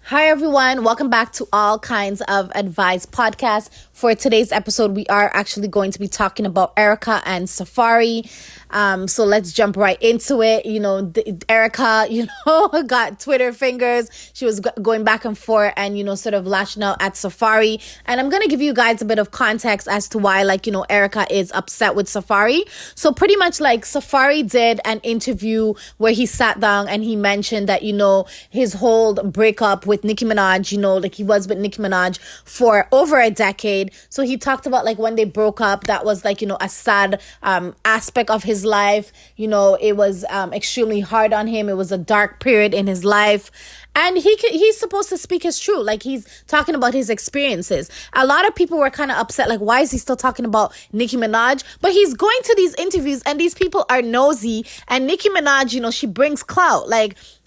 Hi, everyone. Welcome back to All Kinds of Advice podcast. For today's episode, we are actually going to be talking about Erica and Safaree. So let's jump right into it. Erica, got Twitter fingers. She was going back and forth and, sort of lashing out at Safaree. And I'm going to give you guys a bit of context as to why, Erica is upset with Safaree. So pretty much Safaree did an interview where he sat down and he mentioned that, his whole breakup with Nicki Minaj, he was with Nicki Minaj for over a decade. So he talked about when they broke up, that was a sad aspect of his life. It was extremely hard on him. It was a dark period in his life. And he's supposed to speak his truth. He's talking about his experiences. A lot of people were kind of upset. Why is he still talking about Nicki Minaj? But he's going to these interviews and these people are nosy. And Nicki Minaj, she brings clout.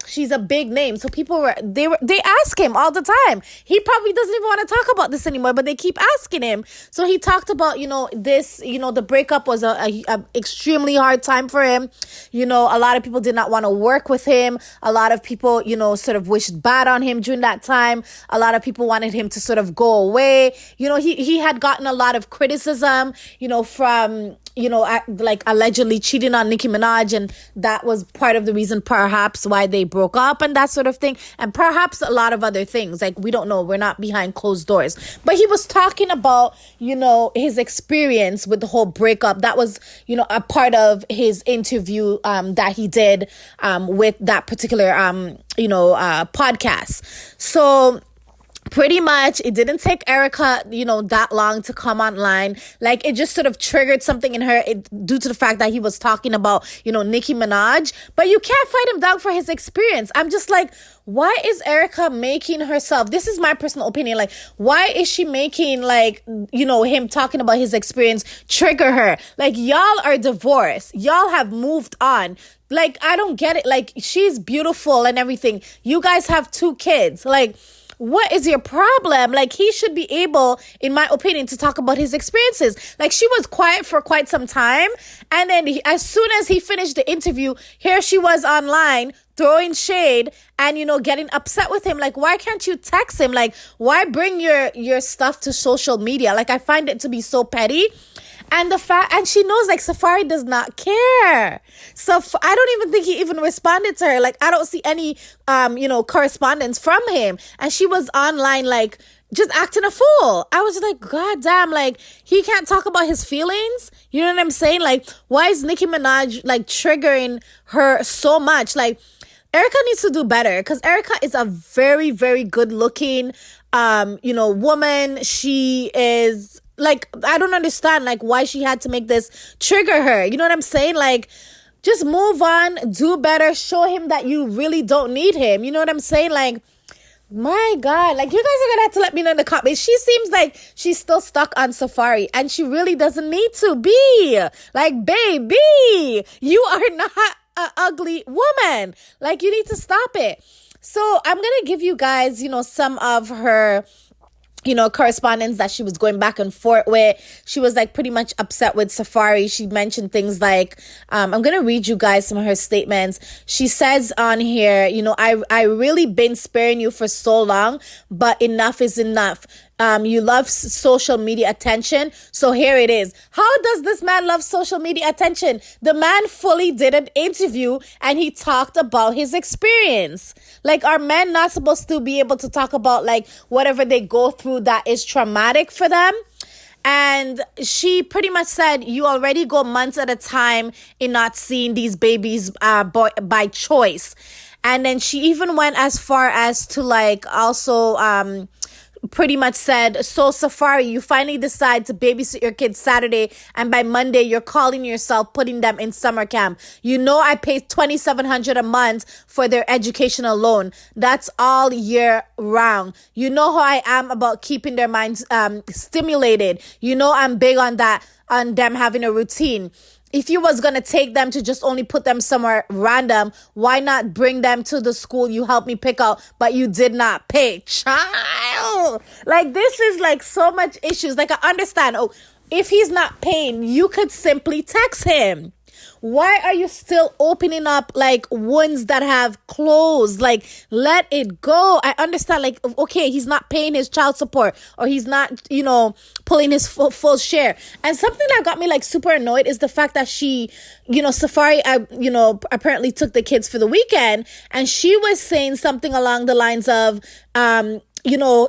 She's a big name. So people they ask him all the time. He probably doesn't even want to talk about this anymore, but they keep asking him. So he talked about, the breakup was a extremely hard time for him. A lot of people did not want to work with him. A lot of people, sort of wished bad on him during that time. A lot of people wanted him to sort of go away. He had gotten a lot of criticism, from allegedly cheating on Nicki Minaj, and that was part of the reason perhaps why they broke up and that sort of thing, and perhaps a lot of other things. We don't know, we're not behind closed doors, but he was talking about his experience with the whole breakup. That was a part of his interview that he did with that particular podcast. So pretty much, it didn't take Erica, that long to come online. It just sort of triggered something in her due to the fact that he was talking about, Nicki Minaj. But you can't fight him down for his experience. I'm just why is Erica making herself, this is my personal opinion, why is she making, him talking about his experience trigger her? Y'all are divorced. Y'all have moved on. I don't get it. She's beautiful and everything. You guys have 2 kids. What is your problem? He should be able, in my opinion, to talk about his experiences. She was quiet for quite some time. And then as soon as he finished the interview, here she was online throwing shade and, getting upset with him. Why can't you text him? Why bring your stuff to social media? I find it to be so petty. And and she knows Safaree does not care. So I don't even think he even responded to her. I don't see any, correspondence from him. And she was online, just acting a fool. I was just God damn, he can't talk about his feelings. You know what I'm saying? Why is Nicki Minaj, triggering her so much? Erica needs to do better, because Erica is a very, very good looking, woman. She is, I don't understand, why she had to make this trigger her. You know what I'm saying? Just move on, do better, show him that you really don't need him. You know what I'm saying? My God, you guys are gonna have to let me know in the comments. She seems like she's still stuck on Safaree, and she really doesn't need to be. Baby, you are not an ugly woman. You need to stop it. So I'm gonna give you guys, some of her correspondence that she was going back and forth with. She was pretty much upset with Safaree. She mentioned things I'm going to read you guys some of her statements. She says on here, I really been sparing you for so long, but enough is enough. You love social media attention, so here it is. How does this man love social media attention? The man fully did an interview and he talked about his experience. Are men not supposed to be able to talk about whatever they go through that is traumatic for them? And she pretty much said, you already go months at a time in not seeing these babies by choice. And then she even went as far as to also pretty much said, so Safaree, you finally decide to babysit your kids Saturday, and by Monday you're calling yourself putting them in summer camp. I pay $2,700 a month for their educational loan. That's all year round. You know how I am about keeping their minds stimulated. I'm big on that, on them having a routine. If you was going to take them to just only put them somewhere random, why not bring them to the school you helped me pick out, but you did not pay? Child! This is so much issues. I understand. Oh, if he's not paying, you could simply text him. Why are you still opening up like wounds that have closed? Like, let it go. I understand, like, okay, he's not paying his child support, or he's not, pulling his full share. And something that got me like super annoyed is the fact that she, Safaree, apparently took the kids for the weekend, and she was saying something along the lines of,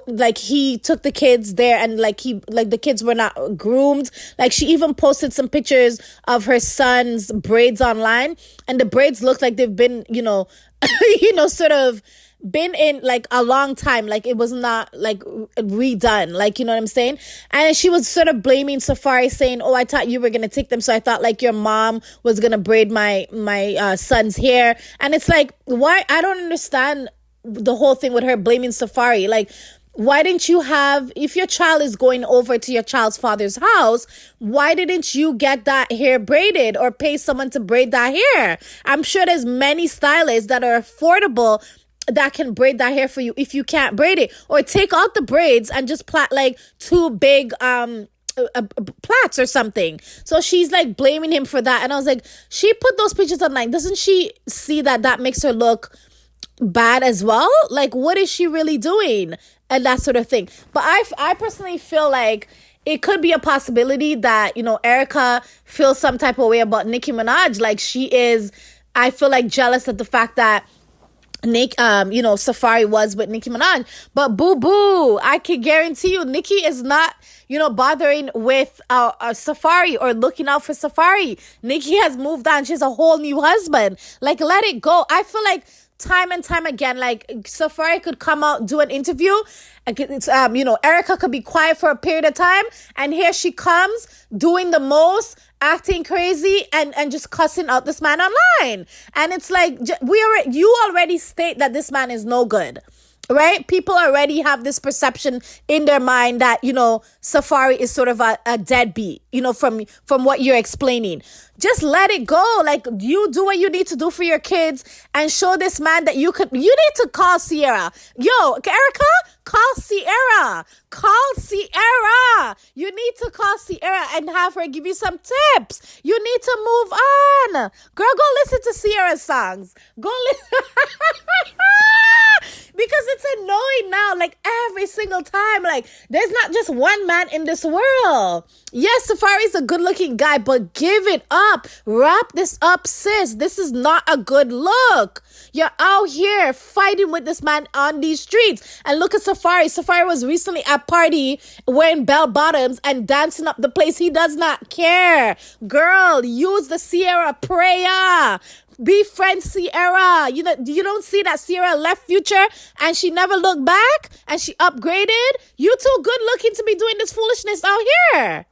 like he took the kids there and like the kids were not groomed. Like she even posted some pictures of her son's braids online, and the braids look like they've been, sort of been in like a long time. Like it was not like redone, like, you know what I'm saying? And she was sort of blaming Safaree, saying, oh, I thought you were gonna take them, so I thought like your mom was gonna braid my son's hair. And it's like, why? I don't understand the whole thing with her blaming Safaree. Like, why didn't you if your child is going over to your child's father's house, why didn't you get that hair braided or pay someone to braid that hair? I'm sure there's many stylists that are affordable that can braid that hair for you if you can't braid it. Or take out the braids and just plait like two big plaits or something. So she's like blaming him for that. And I was like, she put those pictures online. Doesn't she see that makes her look bad as well? Like, what is she really doing? And that sort of thing. But I personally feel like it could be a possibility that, Erica feels some type of way about Nicki Minaj. Like she is, I feel like, jealous of the fact that Safaree was with Nicki Minaj. But boo, I can guarantee you, Nicki is not, bothering with Safaree or looking out for Safaree. Nicki has moved on. She has a whole new husband. Like, let it go. I feel like time and time again, like Safaree could come out, do an interview. Erica could be quiet for a period of time, and here she comes doing the most, acting crazy and just cussing out this man online. And it's like, you already state that this man is no good, right? People already have this perception in their mind that, Safaree is sort of a deadbeat, from what you're explaining. Just let it go. Like, you do what you need to do for your kids and show this man that you need to call Sierra. Yo, Erica, call Sierra. You need to call Sierra and have her give you some tips. You need to move on. Girl, go listen to Sierra's songs. Go listen. Because it's annoying now, like every single time. Like, there's not just one man in this world. Yes, Safaree's a good-looking guy, but give it up. Wrap this up, sis. This is not a good look. You're out here fighting with this man on these streets. And look at Safaree. Safaree was recently at a party wearing bell-bottoms and dancing up the place. He does not care. Girl, use the Sierra prayer. Befriend Sierra. You don't see that Sierra left Future and she never looked back and she upgraded? You too good looking to be doing this foolishness out here.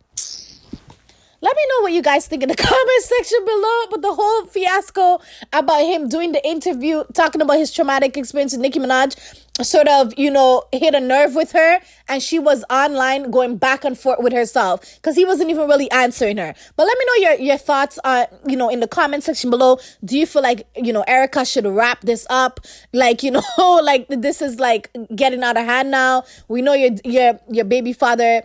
Let me know what you guys think in the comment section below. But the whole fiasco about him doing the interview, talking about his traumatic experience with Nicki Minaj, sort of, hit a nerve with her. And she was online going back and forth with herself because he wasn't even really answering her. But let me know your thoughts on, in the comment section below. Do you feel like, Erica should wrap this up? Like, like this is like getting out of hand now. We know your baby father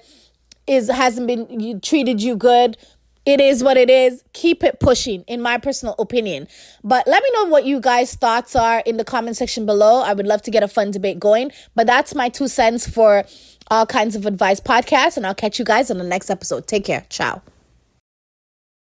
hasn't been treated you good. It is what it is. Keep it pushing, in my personal opinion. But let me know what you guys' thoughts are in the comment section below. I would love to get a fun debate going. But that's my 2 cents for All Kinds of Advice podcast. And I'll catch you guys on the next episode. Take care. Ciao.